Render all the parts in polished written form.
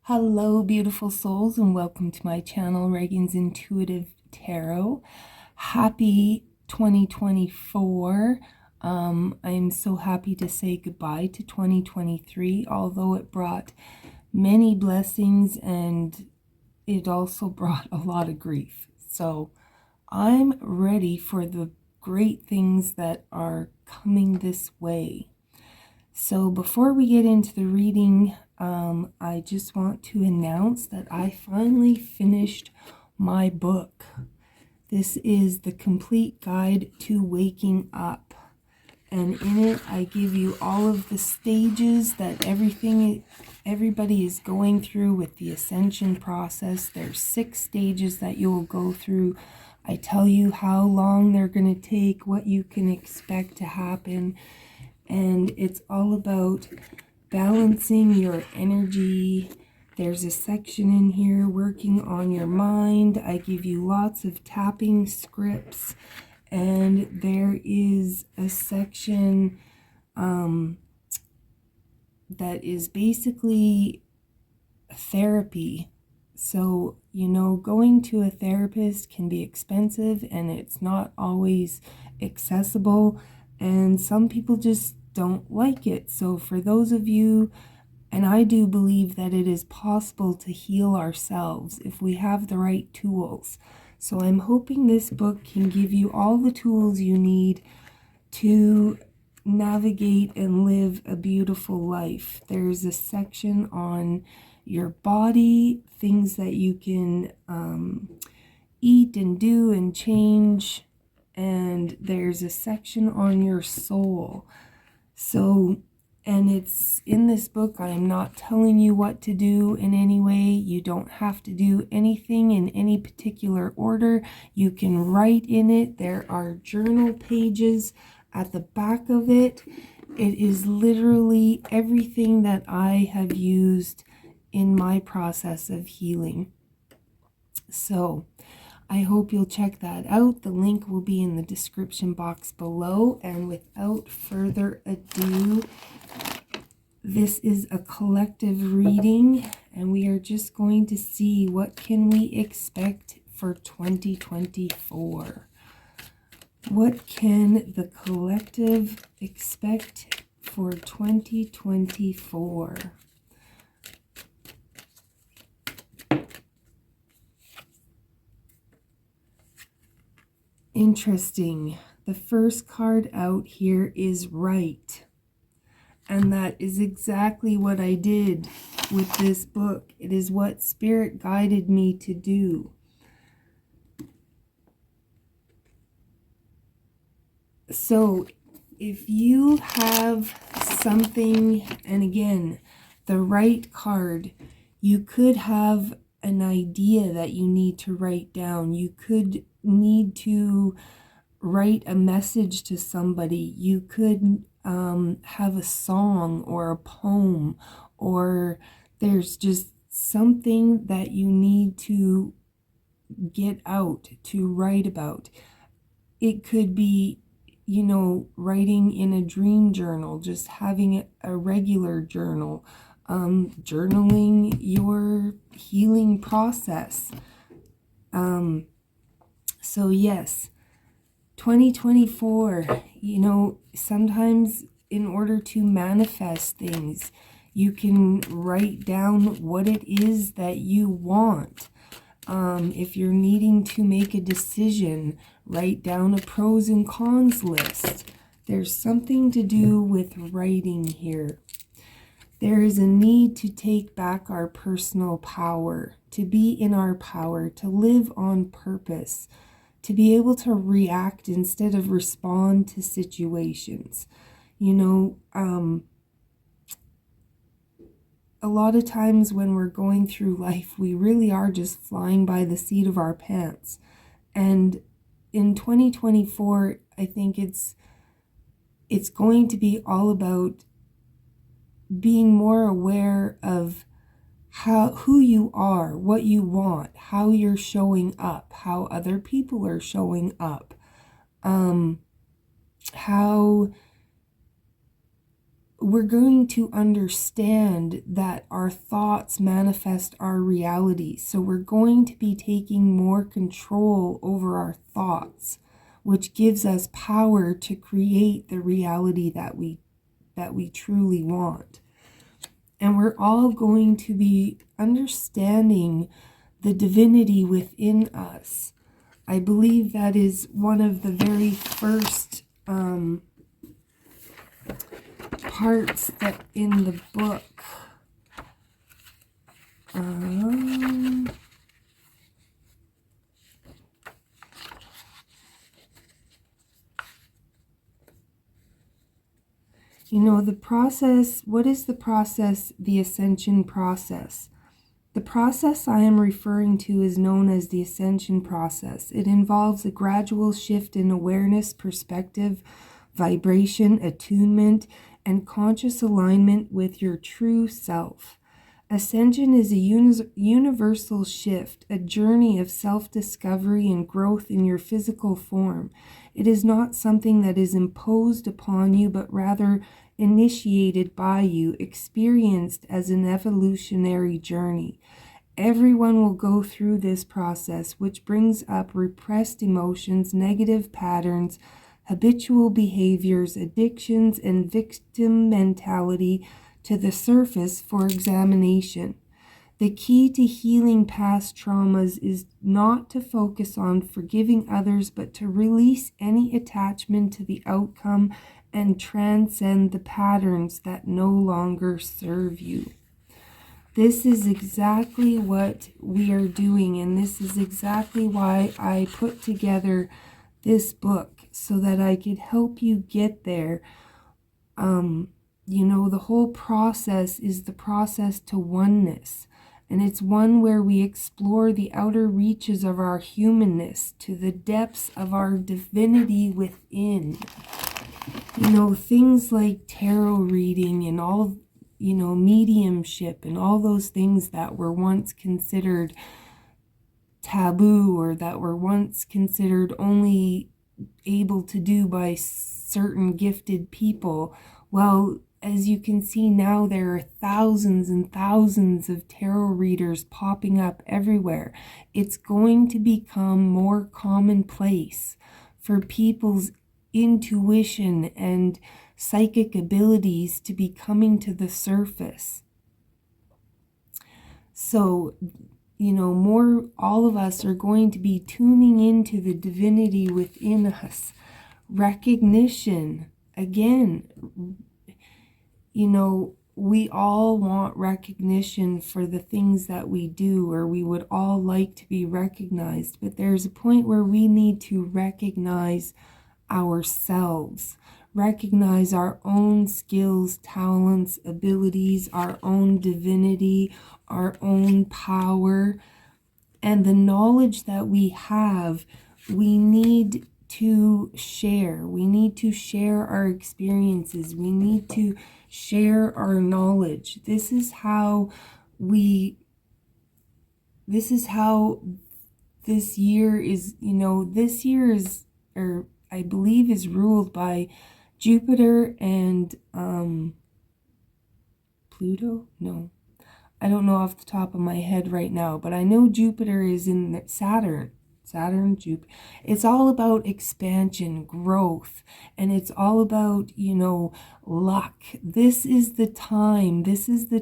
Hello, beautiful souls, and welcome to my channel, Ragean's Intuitive Tarot. Happy 2024. I'm so happy to say goodbye to 2023, although it brought many blessings and it also brought a lot of grief. So I'm ready for the great things that are coming this way. So before we get into the reading, I just want to announce that I finally finished my book. This is the complete guide to waking up. And in it, I give you all of the stages that everybody is going through with the ascension process. There's 6 stages that you will go through. I tell you how long they're going to take, what you can expect to happen. And it's all about balancing your energy. There's a section in here working on your mind. I give you lots of tapping scripts. And there is a section that is basically therapy. So, going to a therapist can be expensive and it's not always accessible. And some people just don't like it. So for those of you, and I do believe that it is possible to heal ourselves if we have the right tools. So I'm hoping this book can give you all the tools you need to navigate and live a beautiful life. There's a section on your body, things that you can eat and do and change. And there's a section on your soul. So, and it's in this book, I am not telling you what to do in any way. You don't have to do anything in any particular order. You can write in it. There are journal pages at the back of it. It is literally everything that I have used in my process of healing. So, I hope you'll check that out. The link will be in the description box below. And without further ado, this is a collective reading, and we are just going to see what can we expect for 2024. What can the collective expect for 2024? Interesting. The first card out here is right. And that is exactly what I did with this book. It is what Spirit guided me to do. So if you have something, and again, the right card, you could have an idea that you need to write down. You could need to write a message to somebody. You could have a song or a poem, or there's just something that you need to get out, to write about. It could be, writing in a dream journal, just having a regular journal, journaling your healing process. So yes, 2024, sometimes in order to manifest things, you can write down what it is that you want. If you're needing to make a decision, write down a pros and cons list. There's something to do with writing here. There is a need to take back our personal power, to be in our power, to live on purpose, to be able to react instead of respond to situations. A lot of times when we're going through life, we really are just flying by the seat of our pants. And in 2024, I think it's going to be all about being more aware of who you are, what you want, how you're showing up, how other people are showing we're going to understand that our thoughts manifest our reality. So we're going to be taking more control over our thoughts, which gives us power to create the reality that we truly want. And we're all going to be understanding the divinity within us. I believe that is one of the very first parts that in the book. The process, what is the process? The ascension process. The process I am referring to is known as the ascension process. It involves a gradual shift in awareness, perspective, vibration, attunement, and conscious alignment with your true self. Ascension is a universal shift, a journey of self-discovery and growth in your physical form. It is not something that is imposed upon you, but rather initiated by you, experienced as an evolutionary journey. Everyone will go through this process, which brings up repressed emotions, negative patterns, habitual behaviors, addictions, and victim mentality to the surface for examination. The key to healing past traumas is not to focus on forgiving others, but to release any attachment to the outcome and transcend the patterns that no longer serve you. This is exactly what we are doing, and this is exactly why I put together this book, so that I could help you get there. The whole process is the process to oneness, and it's one where we explore the outer reaches of our humanness to the depths of our divinity within. Things like tarot reading and all, mediumship and all those things that were once considered taboo, or that were once considered only able to do by certain gifted people. Well, as you can see now, there are thousands and thousands of tarot readers popping up everywhere. It's going to become more commonplace for people's intuition and psychic abilities to be coming to the surface. So, all of us are going to be tuning into the divinity within us. Recognition, again, we all want recognition for the things that we do, or we would all like to be recognized, but there's a point where we need to recognize ourselves, recognize our own skills, talents, abilities, our own divinity, our own power, and the knowledge that we have. We need to share. We need to share our experiences. We need to share our knowledge. This is how this year is, this year is, or I believe is ruled by Jupiter and Pluto? No. I don't know off the top of my head right now, but I know Jupiter is in Saturn, Jupiter. It's all about expansion, growth, and it's all about, luck. This is the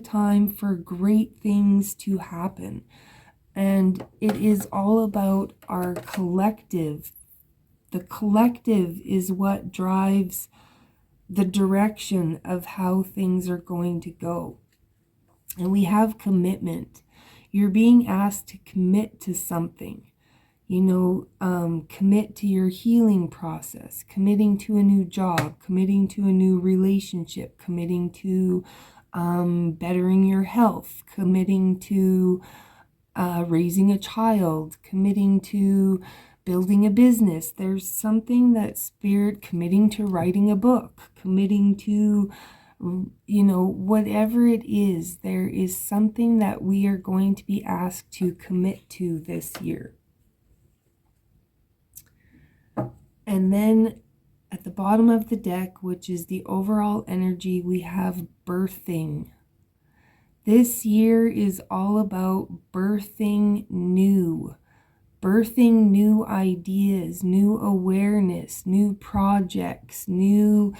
time for great things to happen. And it is all about our collective. The collective is what drives the direction of how things are going to go. And we have commitment. You're being asked to commit to something. Commit to your healing process, committing to a new job, committing to a new relationship, committing to bettering your health, committing to raising a child, committing to building a business. There's something that Spirit, committing to writing a book, committing to whatever it is, there is something that we are going to be asked to commit to this year. And then At the bottom of the deck, which is the overall energy, we have birthing. This year is all about birthing new ideas, new awareness, new projects, new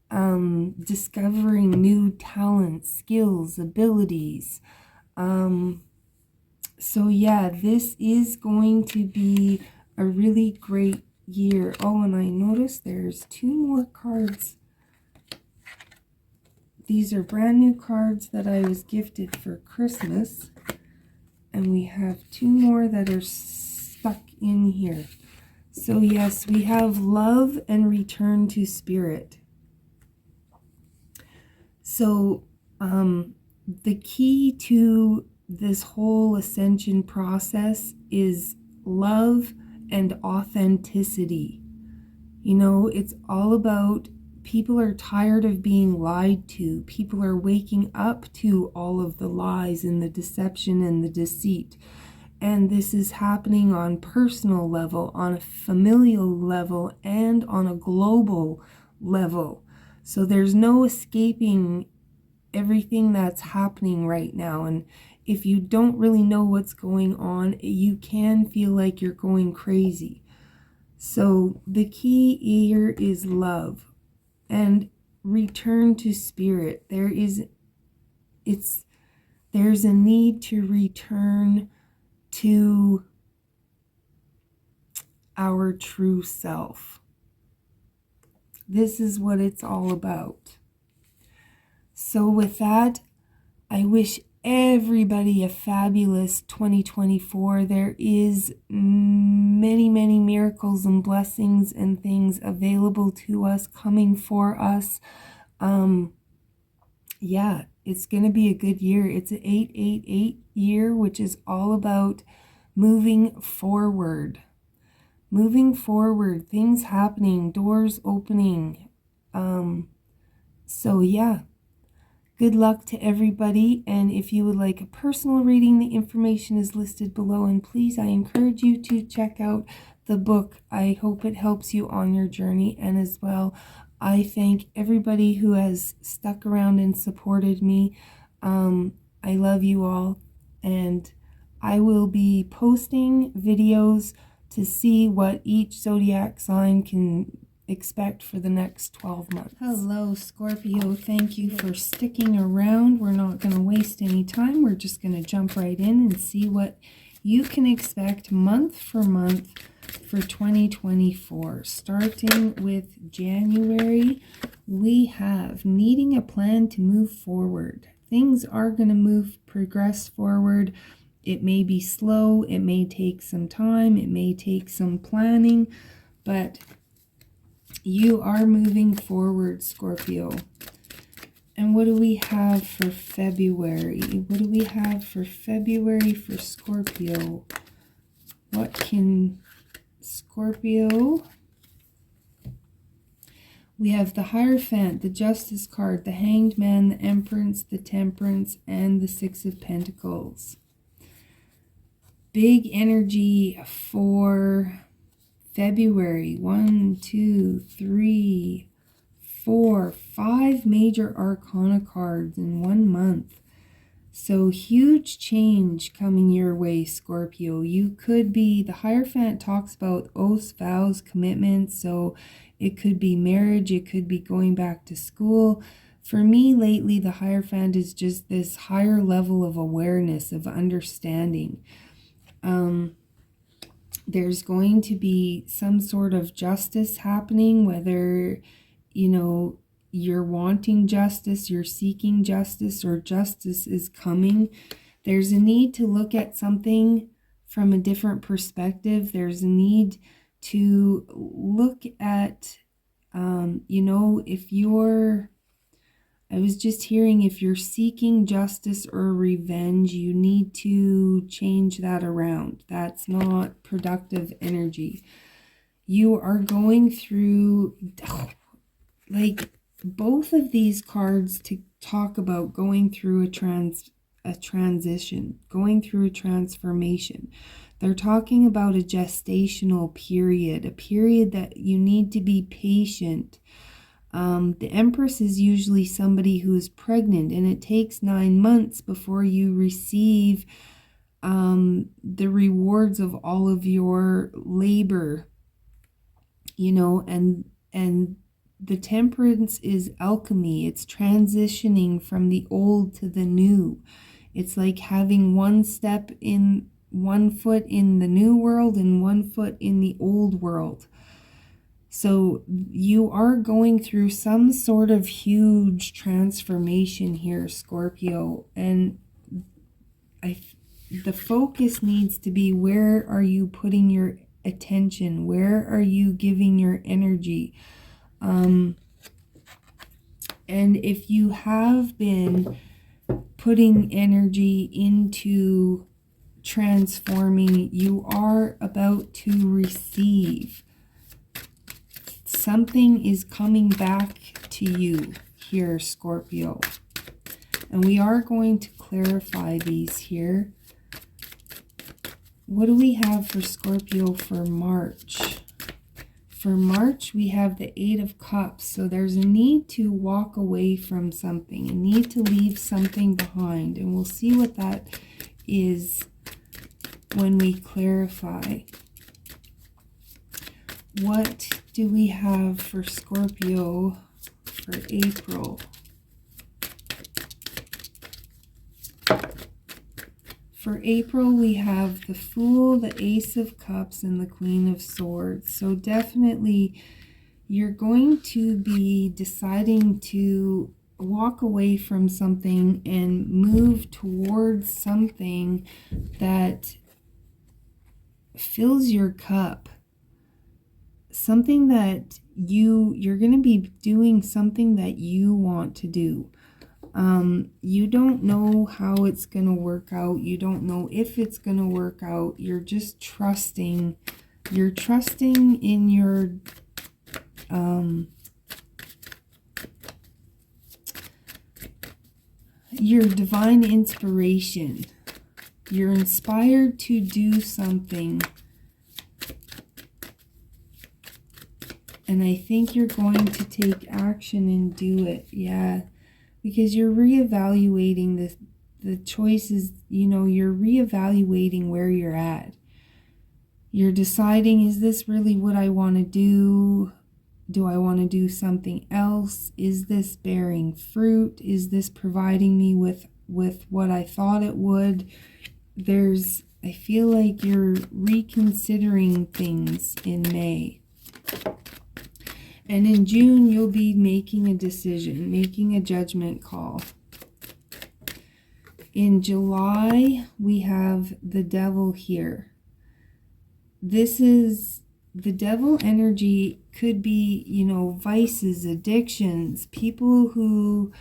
discovering new talents, skills, abilities. So yeah, this is going to be a really great year. Oh, and I noticed there's 2 more cards. These are brand new cards that I was gifted for Christmas. And we have 2 more that are stuck in here. So yes, we have love and return to spirit. So the key to this whole ascension process is love and authenticity. You know, it's all about, people are tired of being lied to. People are waking up to all of the lies and the deception and the deceit. And this is happening on personal level, on a familial level, and on a global level. So there's no escaping everything that's happening right now. And if you don't really know what's going on, you can feel like you're going crazy. So the key here is love and return to spirit. There's a need to return to our true self. This is what it's all about. So with that, I wish everybody a fabulous 2024. There is many, many miracles and blessings and things available to us, coming for us. Yeah, it's going to be a good year. It's an 888 year, which is all about moving forward. Moving forward, things happening, doors opening. So yeah. Good luck to everybody, and if you would like a personal reading, the information is listed below, and please, I encourage you to check out the book. I hope it helps you on your journey, and as well, I thank everybody who has stuck around and supported me. I love you all, and I will be posting videos to see what each zodiac sign can expect for the next 12 months. Hello, Scorpio. Thank you for sticking around. We're not going to waste any time. We're just going to jump right in and see what you can expect month for month for 2024. Starting with January, we have needing a plan to move forward. Things are going to progress forward. It may be slow. It may take some time. It may take some planning, but you are moving forward, Scorpio. And what do we have for February? What do we have for February for Scorpio? What can Scorpio... We have the Hierophant, the Justice card, the Hanged Man, the Empress, the Temperance, and the Six of Pentacles. Big energy for February. 1, 2, 3, 4, 5 major arcana cards in 1 month. So huge change coming your way, Scorpio. You could be, the Hierophant talks about oaths, vows, commitments. So it could be marriage. It could be going back to school. For me lately, the Hierophant is just this higher level of awareness, of understanding. There's going to be some sort of justice happening, whether, you know, you're wanting justice, you're seeking justice, or justice is coming. There's a need to look at something from a different perspective. There's a need to look at, you know, if you're, I was just hearing, if you're seeking justice or revenge, you need to change that around. That's not productive energy. You are going through, like, both of these cards to talk about going through a a transition, going through a transformation. They're talking about a gestational period, a period that you need to be patient. The Empress is usually somebody who is pregnant, and it takes 9 months before you receive the rewards of all of your labor, you know, and the Temperance is alchemy. It's transitioning from the old to the new. It's like having one foot in the new world and one foot in the old world. So you are going through some sort of huge transformation here, Scorpio, and the focus needs to be, where are you putting your attention? Where are you giving your energy? And if you have been putting energy into transforming, you are about to receive. Something is coming back to you here, Scorpio. And we are going to clarify these here. What do we have for Scorpio for March? For March, we have the Eight of Cups. So there's a need to walk away from something, a need to leave something behind. And we'll see what that is when we clarify. What do we have for Scorpio for April? For April, we have the Fool, the Ace of Cups, and the Queen of Swords. So definitely you're going to be deciding to walk away from something and move towards something that fills your cup. Something that you're going to be doing something that you want to do. You don't know how it's going to work out. You don't know if it's going to work out. You're just trusting. You're trusting in your divine inspiration. You're inspired to do something. And I think you're going to take action and do it. Yeah. Because you're reevaluating the choices, you know, you're reevaluating where you're at. You're deciding, is this really what I want to do? Do I want to do something else? Is this bearing fruit? Is this providing me with what I thought it would? I feel like you're reconsidering things in May. And in June, you'll be making a decision, making a judgment call. In July, we have the Devil here. This is the Devil energy, could be, you know, vices, addictions, people who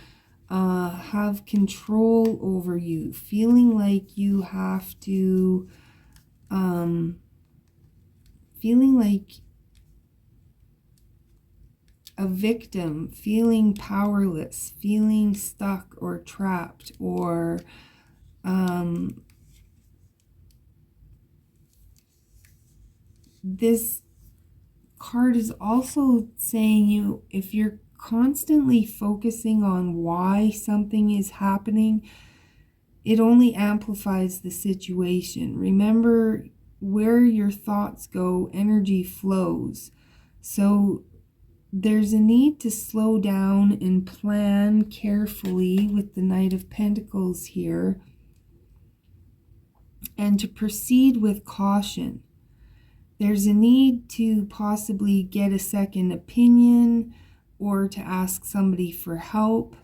have control over you, feeling like you have to, feeling like a victim, feeling powerless, feeling stuck or trapped, or this card is also saying if you're constantly focusing on why something is happening, it only amplifies the situation. Remember, where your thoughts go, energy flows. So there's a need to slow down and plan carefully with the Knight of Pentacles here, and to proceed with caution. There's a need to possibly get a second opinion or to ask somebody for help.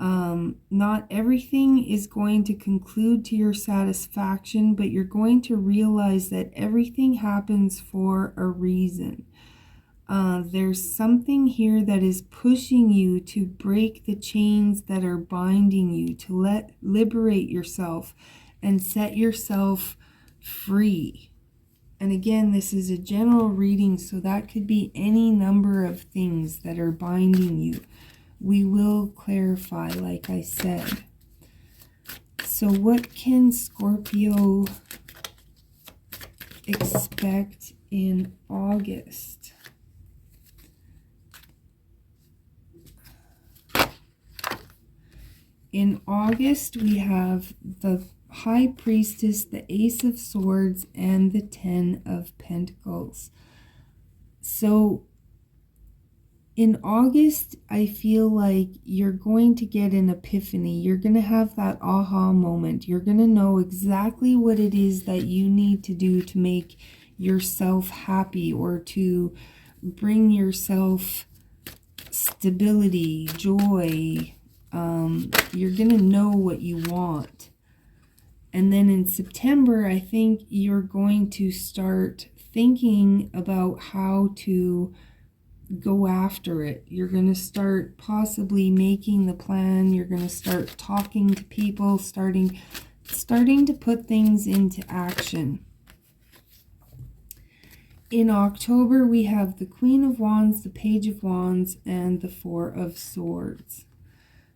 Not everything is going to conclude to your satisfaction, but you're going to realize that everything happens for a reason. There's something here that is pushing you to break the chains that are binding you, to liberate yourself and set yourself free. And again, this is a general reading, so that could be any number of things that are binding you. We will clarify, like I said. So what can Scorpio expect in August? In August, we have the High Priestess, the Ace of Swords, and the Ten of Pentacles. So in August, I feel like you're going to get an epiphany. You're going to have that aha moment. You're going to know exactly what it is that you need to do to make yourself happy, or to bring yourself stability, joy. You're going to know what you want. And then in September, I think you're going to start thinking about how to go after it. You're going to start possibly making the plan. You're going to start talking to people, starting to put things into action. In October, we have the Queen of Wands, the Page of Wands, and the Four of Swords.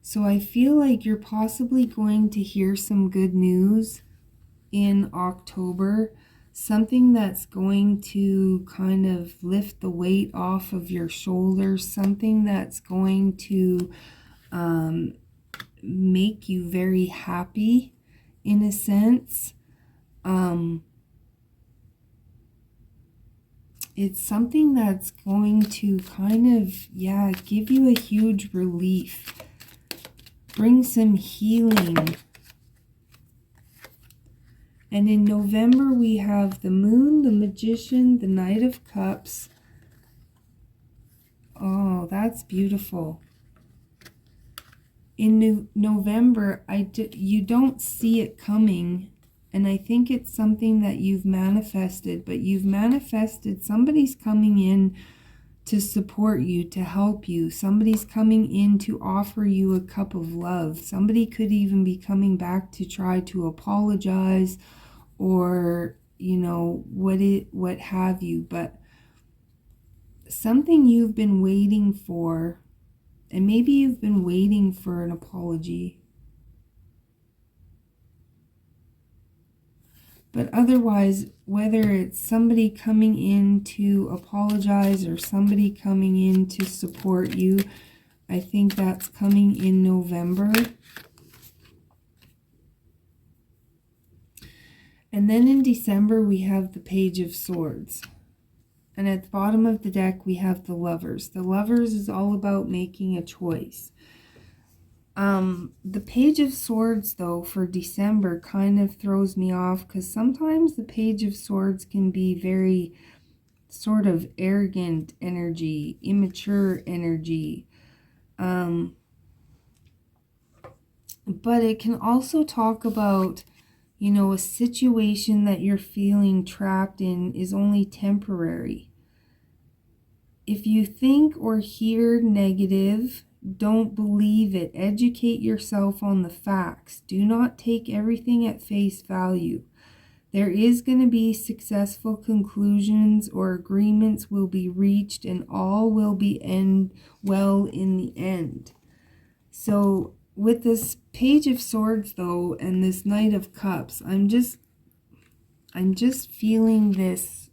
So I feel like you're possibly going to hear some good news in October. Something that's going to kind of lift the weight off of your shoulders. Something that's going to make you very happy in a sense. It's something that's going to kind of, give you a huge relief. Bring some healing. And in November, we have the Moon, the Magician, the Knight of Cups. Oh, that's beautiful. In November, you don't see it coming. And I think it's something that you've manifested. But you've manifested somebody's coming in to support you, to help you. Somebody's coming in to offer you a cup of love. Somebody could even be coming back to try to apologize, or, you know, what have you. But something you've been waiting for, and maybe you've been waiting for an apology. But otherwise, whether it's somebody coming in to apologize or somebody coming in to support you, I think that's coming in November. And then in December, we have the Page of Swords. And at the bottom of the deck, we have the Lovers. The Lovers is all about making a choice. The Page of Swords, though, for December kind of throws me off, because sometimes the Page of Swords can be very sort of arrogant energy, immature energy. But it can also talk about, you know, a situation that you're feeling trapped in is only temporary. If you think or hear negative, don't believe it. Educate yourself on the facts. Do not take everything at face value. There is going to be successful conclusions, or agreements will be reached, and all will be end well in the end. So with this Page of Swords, though, and this Knight of Cups, I'm just feeling this.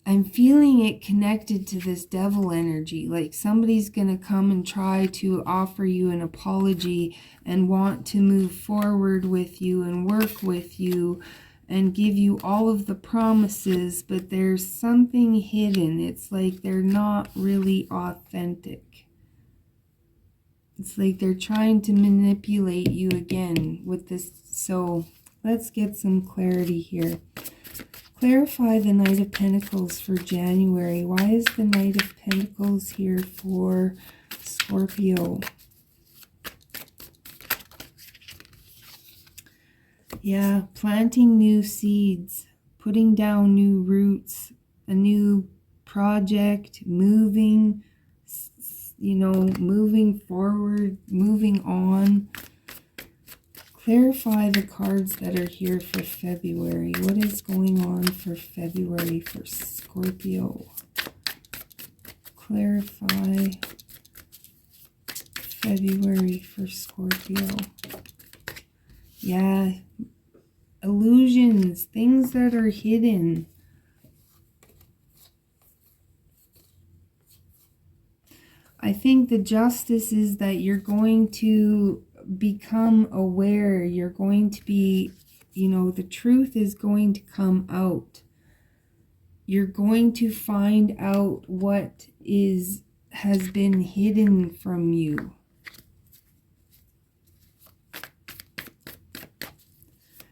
I'm feeling it connected to this devil energy. Like somebody's going to come and try to offer you an apology and want to move forward with you and work with you and give you all of the promises, but there's something hidden. It's like they're not really authentic. It's like they're trying to manipulate you again with this. So let's get some clarity here. Clarify the Knight of Pentacles for January. Why is the Knight of Pentacles here for Scorpio? Yeah, planting new seeds, putting down new roots, a new project, moving, you know, moving forward, moving on. Clarify the cards that are here for February. What is going on for February for Scorpio? Clarify February for Scorpio. Yeah, illusions, things that are hidden. I think the justice is that you're going to become aware. You're going to be, you know, the truth is going to come out. You're going to find out what has been hidden from you.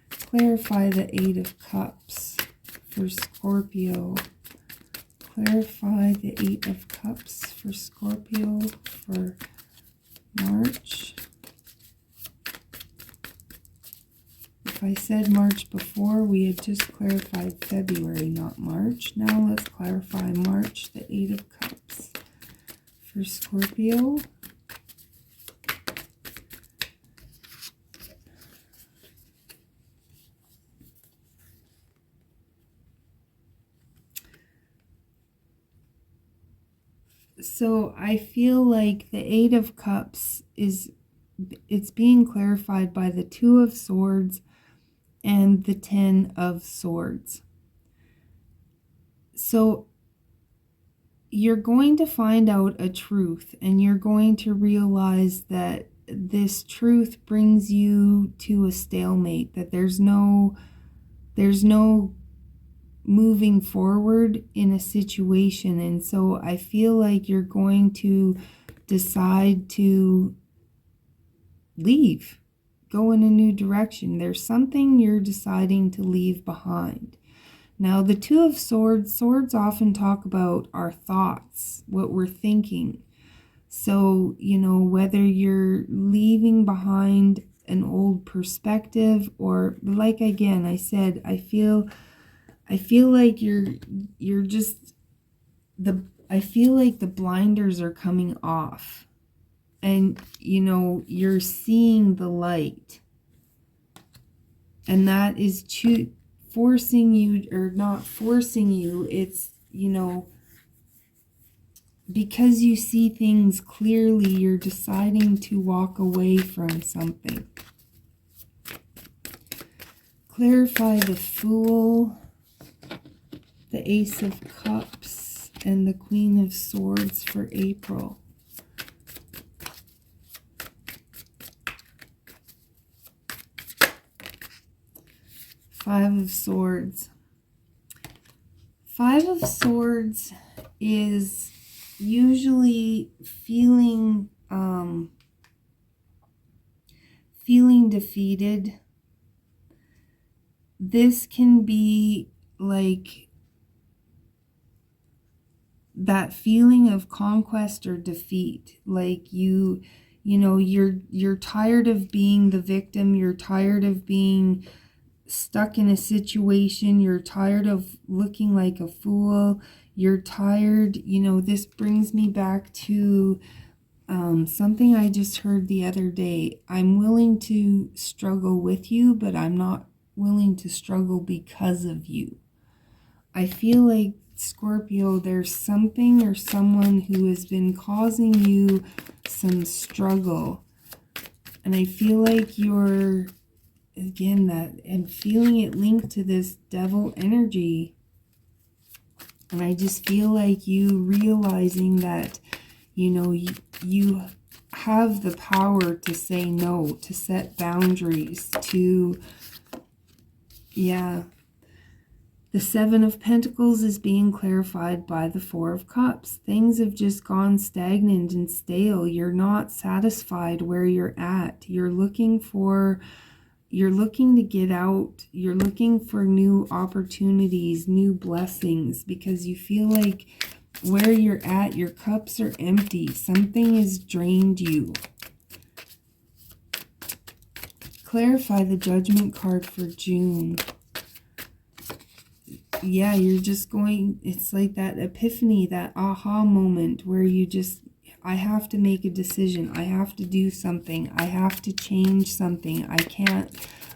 Clarify the Eight of Cups for Scorpio. Clarify the Eight of Cups for Scorpio for March. If I said March before, we had just clarified February, not March. Now let's clarify March, the Eight of Cups for Scorpio. So I feel like the Eight of Cups it's being clarified by the Two of Swords and the Ten of Swords. So you're going to find out a truth, and you're going to realize that this truth brings you to a stalemate, that there's no moving forward in a situation. And so I feel like you're going to decide to leave, go in a new direction. There's something you're deciding to leave behind. Now, the Two of Swords often talk about our thoughts, what we're thinking. So, you know, whether you're leaving behind an old perspective, or like again I said, I feel like you're just I feel like the blinders are coming off, and you know, you're seeing the light, and that is forcing you, or not forcing you, it's, you know, because you see things clearly, you're deciding to walk away from something. Clarify the Fool, the Ace of Cups, and the Queen of Swords for April. Five of Swords. Five of Swords is usually feeling defeated. This can be like that feeling of conquest or defeat, like you know, you're tired of being the victim, you're tired of being stuck in a situation, you're tired of looking like a fool, you're tired, you know. This brings me back to something I just heard the other day. I'm willing to struggle with you, but I'm not willing to struggle because of you. I feel like, Scorpio, there's something or someone who has been causing you some struggle, and I feel like you're, again, that I'm feeling it linked to this devil energy, and I just feel like you realizing that, you know, you have the power to say no, to set boundaries, to, yeah. The Seven of Pentacles is being clarified by the Four of Cups. Things have just gone stagnant and stale. You're not satisfied where you're at. You're looking to get out. You're looking for new opportunities, new blessings, because you feel like where you're at, your cups are empty. Something has drained you. Clarify the Judgment card for June. Yeah, you're just going, it's like that epiphany, that aha moment where you just, I have to make a decision. I have to do something. I have to change something. I can't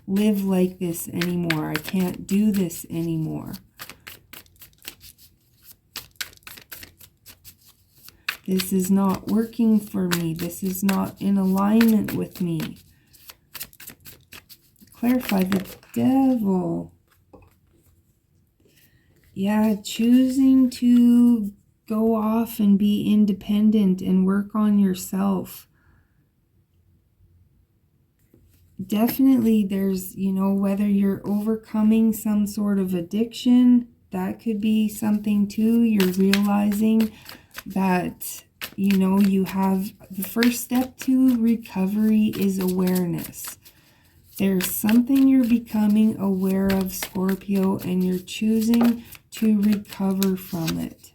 live like this anymore. I can't do this anymore. This is not working for me. This is not in alignment with me. Clarify the Devil. Yeah, choosing to go off and be independent and work on yourself. Definitely there's, you know, whether you're overcoming some sort of addiction, that could be something too. You're realizing that, you know, you have the first step to recovery is awareness. There's something you're becoming aware of, Scorpio, and you're choosing to recover from it.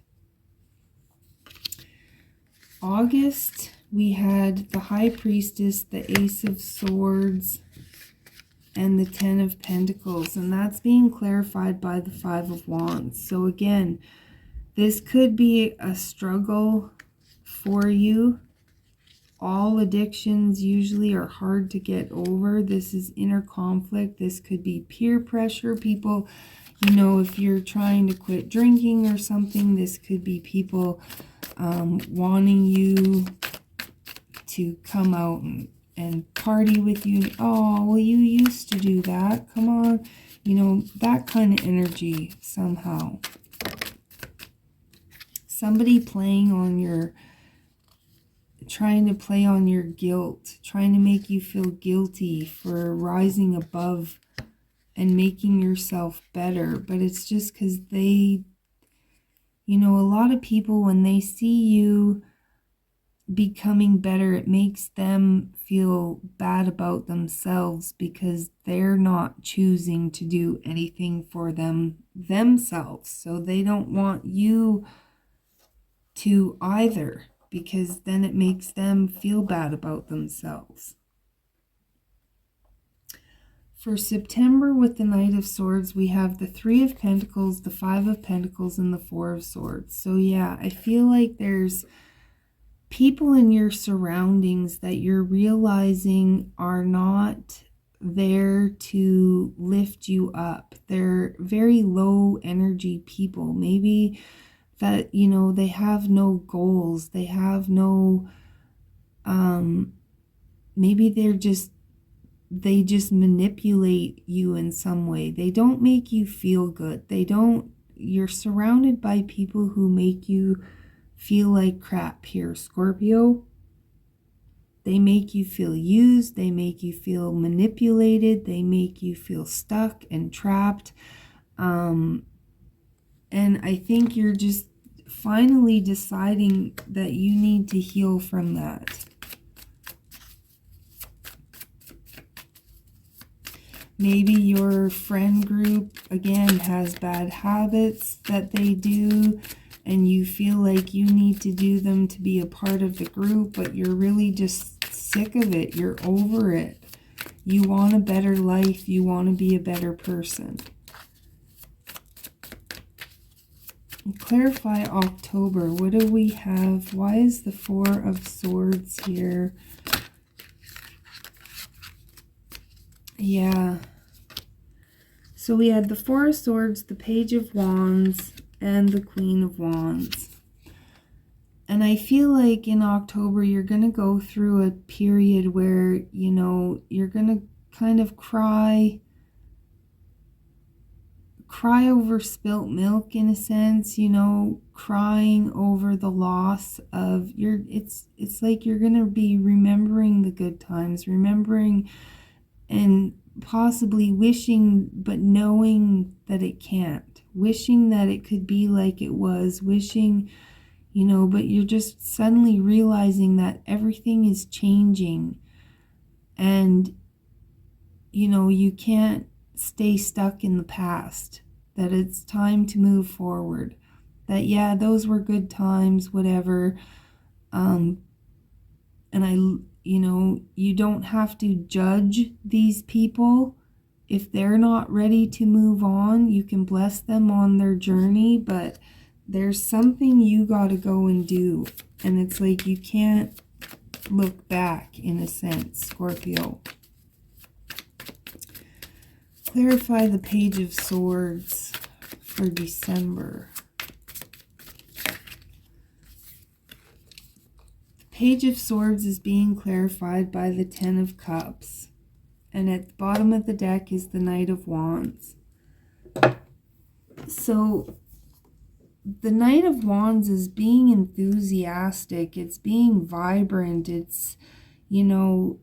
August, we had the High Priestess, the Ace of Swords, and the Ten of Pentacles, and that's being clarified by the Five of Wands. So again, this could be a struggle for you. All addictions usually are hard to get over. This is inner conflict. This could be peer pressure. People, you know, if you're trying to quit drinking or something, this could be people wanting you to come out and party with you. Oh, well, you used to do that. Come on. You know, that kind of energy somehow. Somebody playing on your, trying to play on your guilt, trying to make you feel guilty for rising above and making yourself better. But it's just because they, you know, a lot of people, when they see you becoming better, it makes them feel bad about themselves because they're not choosing to do anything for themselves. So they don't want you to either, because then it makes them feel bad about themselves. For September, with the Knight of Swords, we have the Three of Pentacles, the Five of Pentacles, and the Four of Swords. So yeah, I feel like there's people in your surroundings that you're realizing are not there to lift you up. They're very low energy people. Maybe that, you know, they have no goals. They have no, maybe they just manipulate you in some way. They don't make you feel good. You're surrounded by people who make you feel like crap here, Scorpio. They make you feel used. They make you feel manipulated. They make you feel stuck and trapped. And I think you're just finally deciding that you need to heal from that. Maybe your friend group, again, has bad habits that they do, and you feel like you need to do them to be a part of the group, but you're really just sick of it. You're over it. You want a better life. You want to be a better person. Clarify October. What do we have? Why is the Four of Swords here? Yeah. So we had the Four of Swords, the Page of Wands, and the Queen of Wands. And I feel like in October, you're going to go through a period where, you know, you're going to kind of cry over spilt milk, in a sense, you know, crying over the loss of it's like you're going to be remembering the good times, remembering and possibly wishing, but knowing that it can't, wishing that it could be like it was, wishing, you know, but you're just suddenly realizing that everything is changing and, you know, you can't stay stuck in the past, that it's time to move forward, that, yeah, those were good times, whatever. And you know, you don't have to judge these people. If they're not ready to move on, you can bless them on their journey, but there's something you got to go and do. And it's like you can't look back, in a sense, Scorpio. Clarify the Page of Swords for December. The Page of Swords is being clarified by the Ten of Cups. And at the bottom of the deck is the Knight of Wands. So the Knight of Wands is being enthusiastic. It's being vibrant. It's, you know,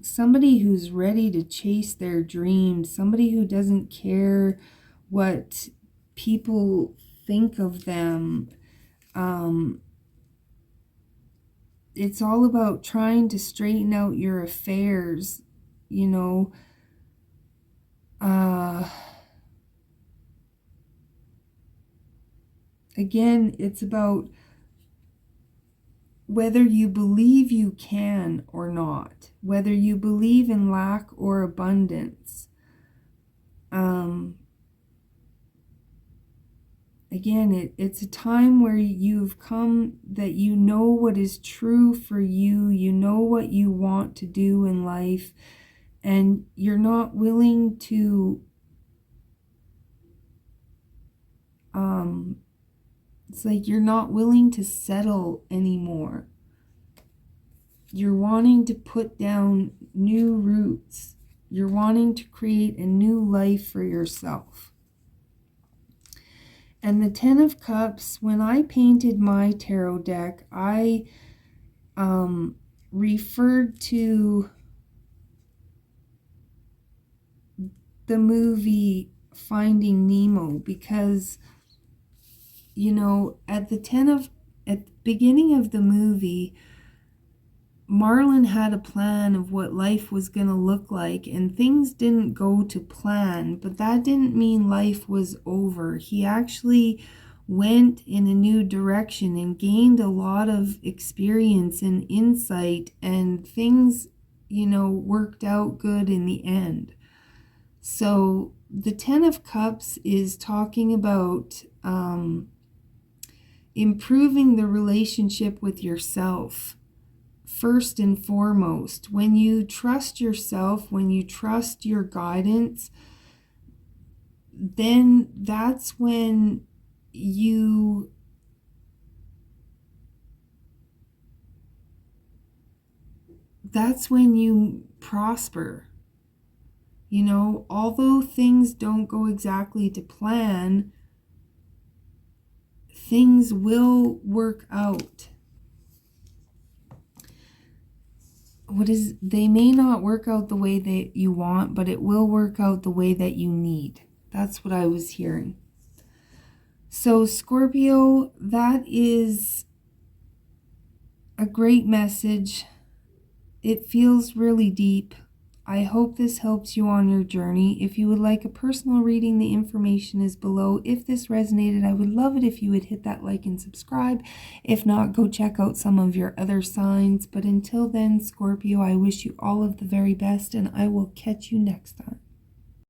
somebody who's ready to chase their dreams. Somebody who doesn't care what people think of them. It's all about trying to straighten out your affairs, you know. Again, it's about whether you believe you can or not, whether you believe in lack or abundance. Again, it's a time where you've come, that you know what is true for you, you know what you want to do in life, and you're not willing to it's like you're not willing to settle anymore. You're wanting to put down new roots. You're wanting to create a new life for yourself. And the Ten of Cups, when I painted my tarot deck, I referred to the movie Finding Nemo, because, you know, at the beginning of the movie, Marlin had a plan of what life was going to look like, and things didn't go to plan, but that didn't mean life was over. He actually went in a new direction and gained a lot of experience and insight, and things, you know, worked out good in the end. So the Ten of Cups is talking about improving the relationship with yourself. First and foremost, when you trust yourself, when you trust your guidance, then that's when you prosper. You know, although things don't go exactly to plan, things will work out. They may not work out the way that you want, but it will work out the way that you need. That's what I was hearing. So Scorpio, that is a great message. It feels really deep. I hope this helps you on your journey. If you would like a personal reading, the information is below. If this resonated, I would love it if you would hit that like and subscribe. If not, go check out some of your other signs. But until then, Scorpio, I wish you all of the very best, and I will catch you next time.